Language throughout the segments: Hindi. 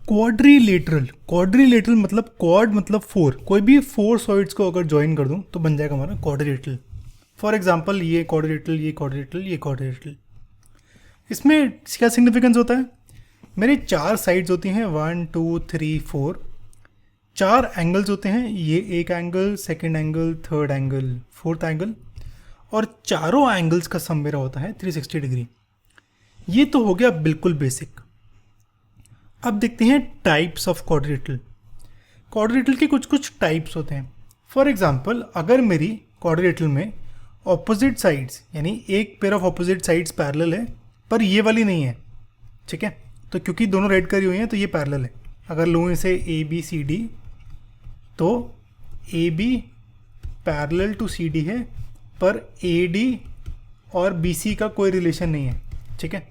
क्वाड्रिलेटरल मतलब क्वाड मतलब फोर, कोई भी फोर सॉइड्स को अगर ज्वाइन कर दूं तो बन जाएगा हमारा क्वाड्रिलेटरल। फॉर एग्जांपल ये क्वाड्रिलेटरल, ये क्वाड्रिलेटरल, ये क्वाड्रिलेटरल। इसमें क्या सिग्निफिकेंस होता है? मेरे चार साइड्स होती हैं, 1 2 3 4, चार एंगल्स होते हैं, ये एक angle, second angle, third angle, fourth angle, और चारों एंगल्स का सम मेरा होता है 360 डिग्री। ये तो हो गया बिल्कुल बेसिक। अब देखते हैं टाइप्स ऑफ क्वाड्रिलेटरल। क्वाड्रिलेटरल के कुछ कुछ टाइप्स होते हैं। फॉर एग्जांपल, अगर मेरी क्वाड्रिलेटरल में ऑपोजिट साइड्स यानी एक pair of opposite sides parallel है पर ये वाली नहीं है, ठीक है, तो क्योंकि दोनों रेड करी हुई हैं तो ये पैरेलल है। अगर लूँ इसे ए बी सी डी, तो A B parallel to C D है पर ए डी और बी सी का कोई रिलेशन नहीं है, ठीक है।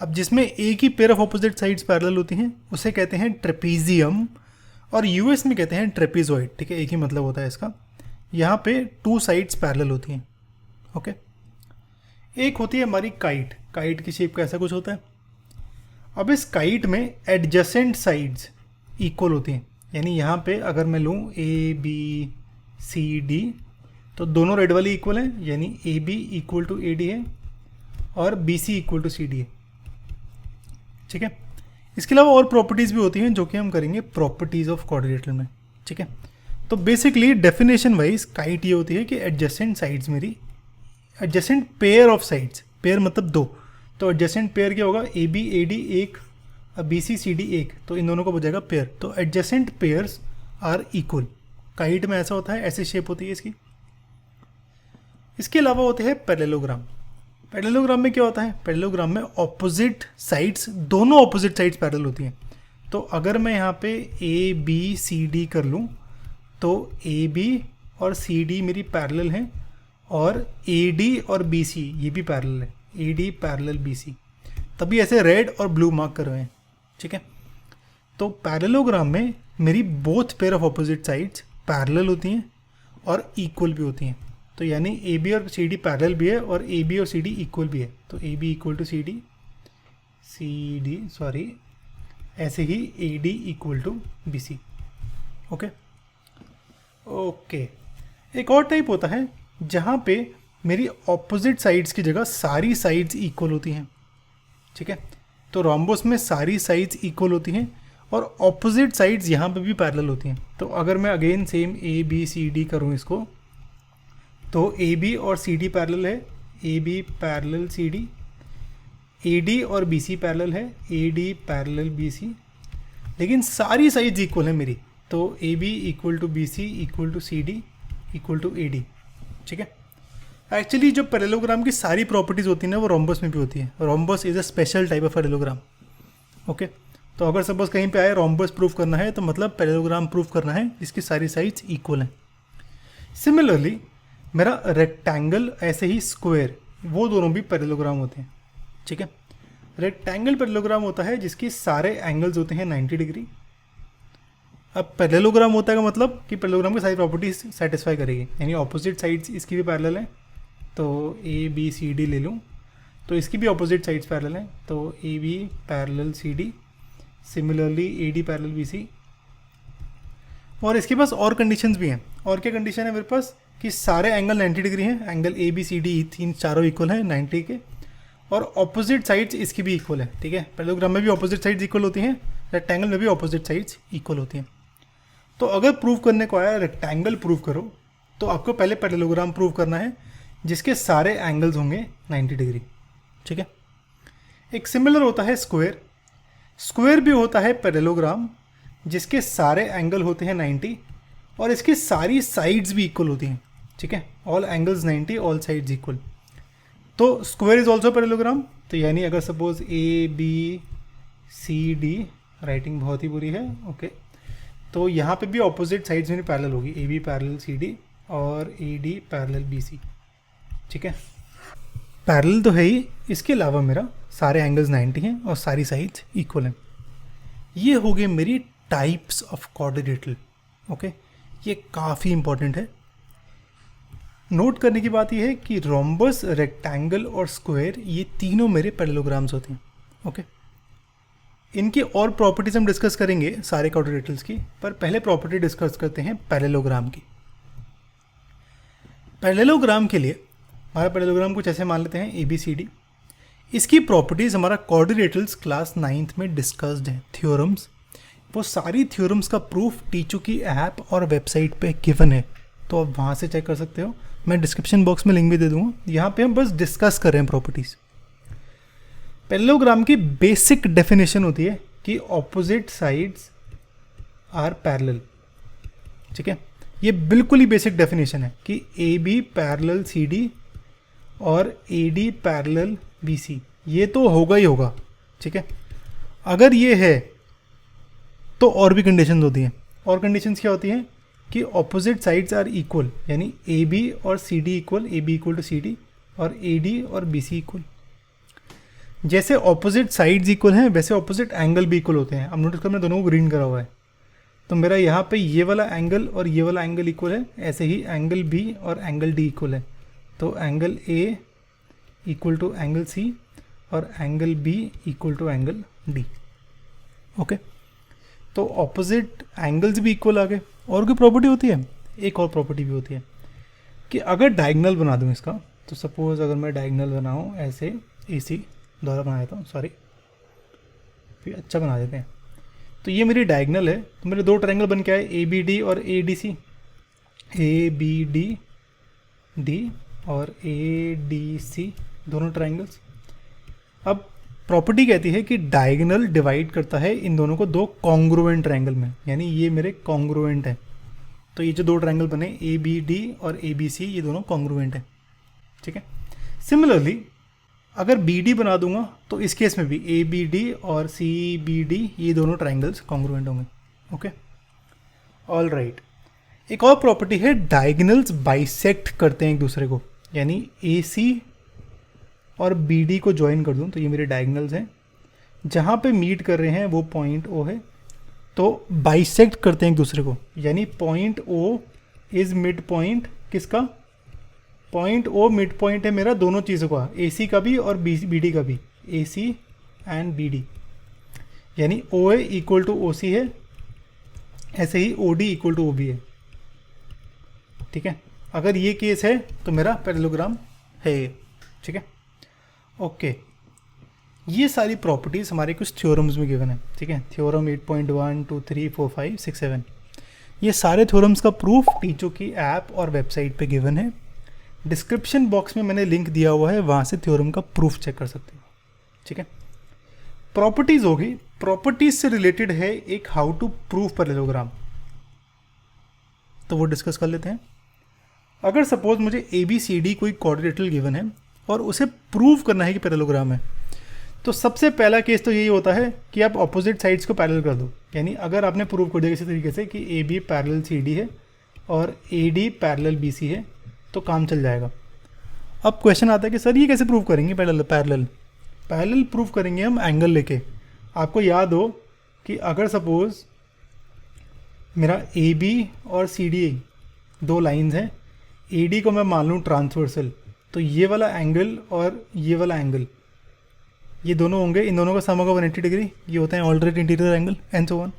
अब जिसमें एक ही pair of opposite sides parallel होती हैं उसे कहते हैं ट्रेपीजियम, और यूएस में कहते हैं ट्रेपीजॉइड, ठीक है, एक ही मतलब होता है इसका। यहाँ पे टू साइड्स पैरेलल होती हैं, ओके। एक होती है हमारी काइट। काइट की शेप का ऐसा कुछ होता है। अब इस काइट में एडजेसेंट साइड्स इक्वल होती हैं, यानी यहाँ पे अगर मैं लूँ ए बी सी डी तो दोनों रेड वाली इक्वल है, यानी A B equal to A D है और B C equal to C D है, ठीक है। इसके अलावा और प्रॉपर्टीज़ भी होती हैं जो कि हम करेंगे प्रॉपर्टीज़ ऑफ क्वाड्रिलेटरल में, ठीक है। तो बेसिकली डेफिनेशन वाइज काइट ये होती है कि एडजेसेंट साइड्स मेरी, adjacent pair of sides, pair मतलब दो, तो एडजेसेंट पेयर क्या होगा, ए बी ए डी एक, बी सी सी डी एक, तो इन दोनों का हो जाएगा पेयर। तो adjacent pairs are equal. Kite में ऐसा होता है, ऐसी शेप होती है इसकी। इसके अलावा होते हैं पैरेललोग्राम। पैरेललोग्राम में क्या होता है? पैरेललोग्राम में ऑपोजिट साइड्स, दोनों ऑपोजिट साइड्स पैरेलल होती हैं। तो अगर मैं यहाँ पे ए बी सी डी कर लूँ तो ए बी और सी डी मेरी पैरेलल हैं और ए डी और बी सी ये भी पैरेलल है, A D parallel B C, तभी ऐसे रेड और ब्लू मार्क कर रहे हैं, ठीक है। तो पैरेललोग्राम में मेरी both pair of opposite sides parallel होती हैं और इक्वल भी होती हैं। तो यानी ए बी और सी डी पैरेलल भी है और ए बी और सी डी इक्वल भी है। तो A B equal to C D sorry, ऐसे ही A D equal to B C, okay okay. एक और टाइप होता है जहाँ पे मेरी ऑपोजिट साइड्स की जगह सारी साइड्स इक्वल होती हैं, ठीक है। तो रोम्बस में सारी साइड्स इक्वल होती हैं और ऑपोजिट साइड्स यहाँ पे भी पैरेलल होती हैं। तो अगर मैं again same A B C D करूँ इसको, तो ए बी और सी डी पैरेलल है, A B parallel C D, A D और बी सी पैरेलल है, A D parallel B C, लेकिन सारी साइड्स इक्वल है मेरी। तो A B equal to B C equal to C D equal to A D, ठीक है। एक्चुअली जो पैरेललोग्राम की सारी प्रॉपर्टीज़ होती हैं ना वो रोम्बस में भी होती है। Rhombus is a special type of parallelogram, okay. तो अगर सपोज कहीं पे आए रोम्बस प्रूफ करना है तो मतलब पैरेललोग्राम प्रूफ करना है जिसकी सारी साइड्स इक्वल हैं। सिमिलरली मेरा रेक्टेंगल, ऐसे ही स्क्वायर, वो दोनों भी पैरेललोग्राम होते हैं, ठीक है। रेक्टेंगल पैरेललोग्राम होता है जिसके सारे एंगल्स होते हैं 90 डिग्री। अब पैरेललोग्राम होता है का मतलब कि पैरेललोग्राम की सारी प्रॉपर्टीज सेटिस्फाई करेगी, यानी ऑपोजिट साइड्स इसकी भी पैरेलल है। तो ए बी सी डी ले लूँ तो इसकी भी ऑपोजिट साइड्स पैरेलल हैं, तो A B parallel C D, similarly A D parallel B C. और इसके पास और कंडीशंस भी हैं। और क्या कंडीशन है मेरे पास कि सारे एंगल 90 डिग्री हैं, angle A B C D तीन चारों इक्वल हैं 90 के, और ऑपोजिट साइड्स इसकी भी इक्वल है, ठीक है। पैरेललोग्राम में भी ऑपोजिट साइड्स इक्वल होती हैं, रेक्टेंगल में भी ऑपोजिट साइड्स इक्वल होती हैं। तो अगर प्रूव करने को आया रेक्टेंगल प्रूव करो तो आपको पहले पैरेललोग्राम प्रूव करना है जिसके सारे एंगल्स होंगे 90 डिग्री, ठीक है। एक सिमिलर होता है स्क्वायर। स्क्वायर भी होता है पैरेललोग्राम जिसके सारे एंगल होते हैं 90 और इसकी सारी साइड्स भी इक्वल होती हैं, ठीक है। All angles 90, all sides equal. तो स्क्वायर इज ऑल्सो पैरेललोग्राम। तो यानी अगर suppose A B C D, writing बहुत ही बुरी है, ओके, तो यहाँ पे भी ऑपोजिट साइड्स मेरी पैरेलल होगी, A B parallel C D और A D parallel B C, ठीक है। पैरेलल तो है ही, इसके अलावा मेरा सारे एंगल्स 90 हैं और सारी साइड्स इक्वल हैं। ये हो गए मेरी टाइप्स ऑफ क्वाड्रिलेटरल, ओके। ये काफ़ी इंपॉर्टेंट है। नोट करने की बात यह है कि रोम्बस, रेक्टेंगल और स्क्वायर ये तीनों मेरे पैरेललोग्राम्स होते हैं, ओके। इनकी और प्रॉपर्टीज हम डिस्कस करेंगे सारे क्वाड्रिलेटरल्स की, पर पहले प्रॉपर्टी डिस्कस करते हैं पैरेललोग्राम की। पैरेललोग्राम के लिए हमारा पैरेललोग्राम कुछ ऐसे मान लेते हैं ABCD। इसकी प्रॉपर्टीज़ हमारा क्वाड्रिलेटरल्स क्लास 9th में डिस्कस्ड हैं, थ्योरम्स। वो सारी थ्योरम्स का प्रूफ टीचू की ऐप और वेबसाइट पे गिवन है, तो आप वहाँ से चेक कर सकते हो। मैं डिस्क्रिप्शन बॉक्स में लिंक भी दे दूँगा। यहाँ पे हम बस डिस्कस कर रहे हैं प्रॉपर्टीज़। पैरेललोग्राम की बेसिक डेफिनेशन होती है कि ऑपोजिट साइड्स आर पैरेलल। ठीक है, ये बिल्कुल ही बेसिक डेफिनेशन है कि AB पैरेलल CD और AD पैरेलल BC, ये तो होगा ही होगा। ठीक है, अगर ये है तो और भी कंडीशंस होती हैं। और कंडीशंस क्या होती हैं कि ऑपोजिट साइड्स आर इक्वल, यानी AB और CD equal, AB equal to CD और AD और BC इक्वल। जैसे ऑपोजिट साइड्स इक्वल हैं वैसे ऑपोजिट एंगल भी इक्वल होते हैं। अब नोटिस करना, दोनों को ग्रीन करा हुआ है, तो मेरा यहाँ पे ये वाला एंगल और ये वाला एंगल इक्वल है, ऐसे ही एंगल B और एंगल D इक्वल है। तो angle A equal to angle C और angle B equal to angle D। Okay, तो ऑपोजिट एंगल्स भी इक्वल आ गए। और कोई प्रॉपर्टी होती है, एक और प्रॉपर्टी भी होती है कि अगर डायगोनल बना दूँ इसका, तो सपोज अगर मैं डायगोनल बनाऊँ ऐसे, AC द्वारा बना देता हूँ, सॉरी फिर अच्छा बना देते हैं। तो ये मेरी डायगोनल है, तो मेरे दो ट्रायंगल बन के आए, ABD और ADC, ABD और ADC दोनों ट्रायंगल्स। अब प्रॉपर्टी कहती है कि डायगोनल डिवाइड करता है इन दोनों को दो कॉन्ग्रुएंट ट्रायंगल में, यानी ये मेरे कॉन्ग्रुएंट है। तो ये जो दो ट्रायंगल बने ABD और ABC, ये दोनों कॉन्ग्रुएंट है। ठीक है, सिमिलरली अगर BD बना दूंगा तो इस केस में भी ABD और CBD ये दोनों ट्रायंगल्स कॉन्ग्रुएंट होंगे। Okay, all right. एक और प्रॉपर्टी है, डायगोनल्स बाइसेक्ट करते हैं एक दूसरे को, यानी AC और BD को ज्वाइन कर दूं तो ये मेरे डायगोनल्स हैं, जहाँ पे मीट कर रहे हैं वो पॉइंट O है, तो बाइसेक्ट करते हैं एक दूसरे को, यानी point O is mid point किसका, पॉइंट O मिड पॉइंट है मेरा दोनों चीज़ों का, AC का भी और BD का भी, AC एंड BD, यानी OA इक्वल टू OC है, ऐसे ही OD इक्वल टू OB है। ठीक है, अगर ये केस है तो मेरा पैरेललोग्राम है ये। ठीक है, ओके, ये सारी प्रॉपर्टीज़ हमारे कुछ थ्योरम्स में गिवन है। ठीक है, थ्योरम 8.1 2 3 4 5 6 7, ये सारे थ्योरम्स का प्रूफ टीचो की ऐप और वेबसाइट पे गिवन है। डिस्क्रिप्शन बॉक्स में मैंने लिंक दिया हुआ है, वहाँ से थ्योरम का प्रूफ चेक कर सकते हो। ठीक है, प्रॉपर्टीज़ होगी, प्रॉपर्टीज़ से रिलेटेड है एक हाउ टू प्रूव पैरेललोग्राम, तो वो डिस्कस कर लेते हैं। अगर सपोज मुझे ABCD कोई क्वाड्रिलेटरल गिवन है और उसे प्रूव करना है कि पैरेललोग्राम है, तो सबसे पहला केस तो यही होता है कि आप ऑपोजिट साइड्स को पैरेलल कर दो। यानी अगर आपने प्रूव कर दिया किसी तरीके से कि AB पैरेलल CD है और AD पैरेलल BC है, तो काम चल जाएगा। अब क्वेश्चन आता है कि सर ये कैसे प्रूव करेंगे पैरेलल प्रूव करेंगे हम एंगल लेके। आपको याद हो कि अगर सपोज मेरा AB और CD दो लाइंस हैं, AD को मैं मान लूँ ट्रांसवर्सल, तो ये वाला एंगल और ये वाला एंगल ये दोनों होंगे, इन दोनों का सम होगा 180 डिग्री, ये होते हैं alternate interior angle and so on.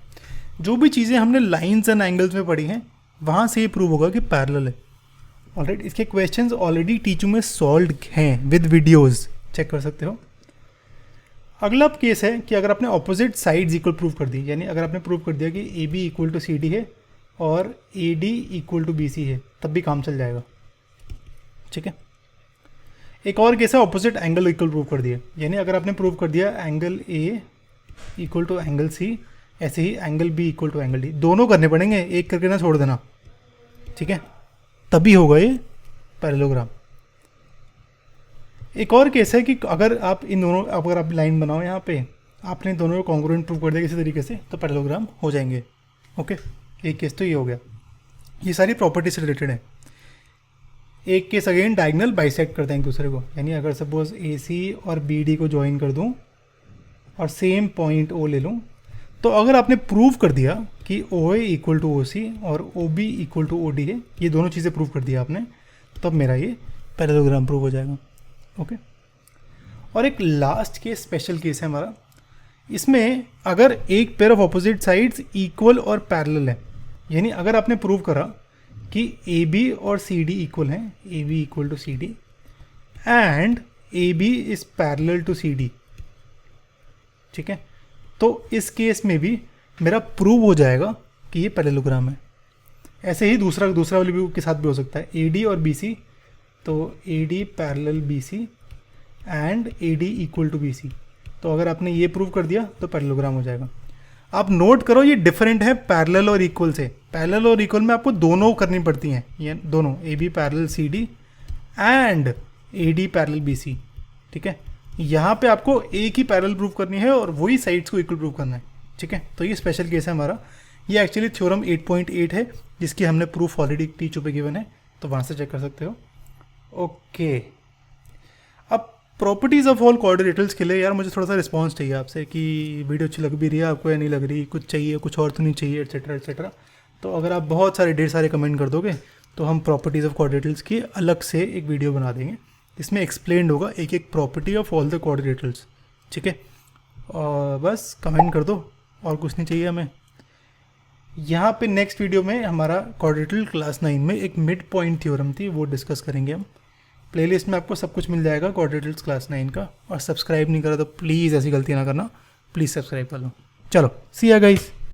जो भी चीज़ें हमने लाइंस एंड एंगल्स में पढ़ी हैं वहाँ से ये प्रूव होगा कि पैरेलल है। ऑलराइट, इसके क्वेश्चंस ऑलरेडी टीचू में सॉल्व हैं विद वीडियोस, चेक कर सकते हो। अगला केस है कि अगर आपने ऑपोजिट साइड्स इक्वल प्रूव कर दी, यानी अगर आपने प्रूव कर दिया कि AB इक्वल टू CD है और AD इक्वल टू BC है, तब भी काम चल जाएगा। ठीक है, एक और केस है ऑपोजिट एंगल इक्वल प्रूव कर दिया, यानी अगर आपने प्रूव कर दिया angle A equal to angle C, ऐसे ही angle B equal to angle D, दोनों करने पड़ेंगे, एक करके ना छोड़ देना। ठीक है, तभी होगा ये पैरेललोग्राम। एक और केस है कि अगर आप इन दोनों, अगर आप लाइन बनाओ यहाँ पे, आपने दोनों को कॉन्ग्रुएंट प्रूव कर दिया किसी तरीके से, तो पैरेललोग्राम हो जाएंगे। ओके, एक केस तो ये हो गया। ये सारी प्रॉपर्टी से रिलेटेड है। एक केस अगेन डायगोनल बाइसेक्ट करते हैं एक दूसरे को, यानी अगर सपोज AC और BD को ज्वाइन कर दूं और सेम पॉइंट O ले लूं, तो अगर आपने प्रूव कर दिया कि OA इक्वल टू OC और OB इक्वल टू OD है, ये दोनों चीज़ें प्रूव कर दिया आपने, तब मेरा ये पैरेललोग्राम प्रूव हो जाएगा। ओके, और एक लास्ट केस, स्पेशल केस है हमारा, इसमें अगर एक pair of opposite sides equal और पैरेलल है, यानी अगर आपने प्रूव करा कि ए बी और सी डी इक्वल हैं, A B equal to C D and A B is parallel to C D, ठीक है, तो इस केस में भी मेरा प्रूव हो जाएगा कि ये पैरेललोग्राम है। ऐसे ही दूसरा वाले व्यू के साथ भी हो सकता है, ए डी और बी सी, तो A D parallel B C and A D equal to B C, तो अगर आपने ये प्रूव कर दिया तो पैरेललोग्राम हो जाएगा। आप नोट करो ये डिफरेंट है पैरेलल और इक्वल से। पैरेलल और इक्वल में आपको दोनों करनी पड़ती हैं, ये दोनों, A B parallel C D and A D parallel B C, ठीक है। यहाँ पे आपको एक ही पैरेलल प्रूव करनी है और वही साइड्स को इक्वल प्रूव करना है, ठीक है। तो ये स्पेशल केस है हमारा। ये एक्चुअली थ्योरम 8.8 है जिसकी हमने प्रूफ ऑलरेडी टीचर पे गिवन है, तो वहाँ से चेक कर सकते हो। ओके, अब प्रॉपर्टीज़ ऑफ ऑल क्वाड्रिलेटरल्स के लिए यार मुझे थोड़ा सा रिस्पांस चाहिए आपसे कि वीडियो अच्छी लग भी रही है आपको या नहीं लग रही, कुछ चाहिए, कुछ और तो नहीं चाहिए, एट्सेट्रा एट्सेट्रा। तो अगर आप बहुत सारे ढेर सारे कमेंट कर दोगे तो हम प्रॉपर्टीज़ ऑफ क्वाड्रिलेटरल्स की अलग से एक वीडियो बना देंगे, इसमें एक्सप्लेन्ड होगा एक एक property of all the quadrilaterals, ठीक है। और बस कमेंट कर दो, और कुछ नहीं चाहिए हमें। यहाँ पे नेक्स्ट वीडियो में हमारा क्वाड्रिलेटरल क्लास 9 में एक मिड पॉइंट थ्योरम थी, वो डिस्कस करेंगे हम। प्लेलिस्ट में आपको सब कुछ मिल जाएगा क्वाड्रिलेटरल्स क्लास 9 का। और सब्सक्राइब नहीं करा तो प्लीज़ ऐसी गलती ना करना, प्लीज़ सब्सक्राइब कर लो। चलो, सी या गाइस।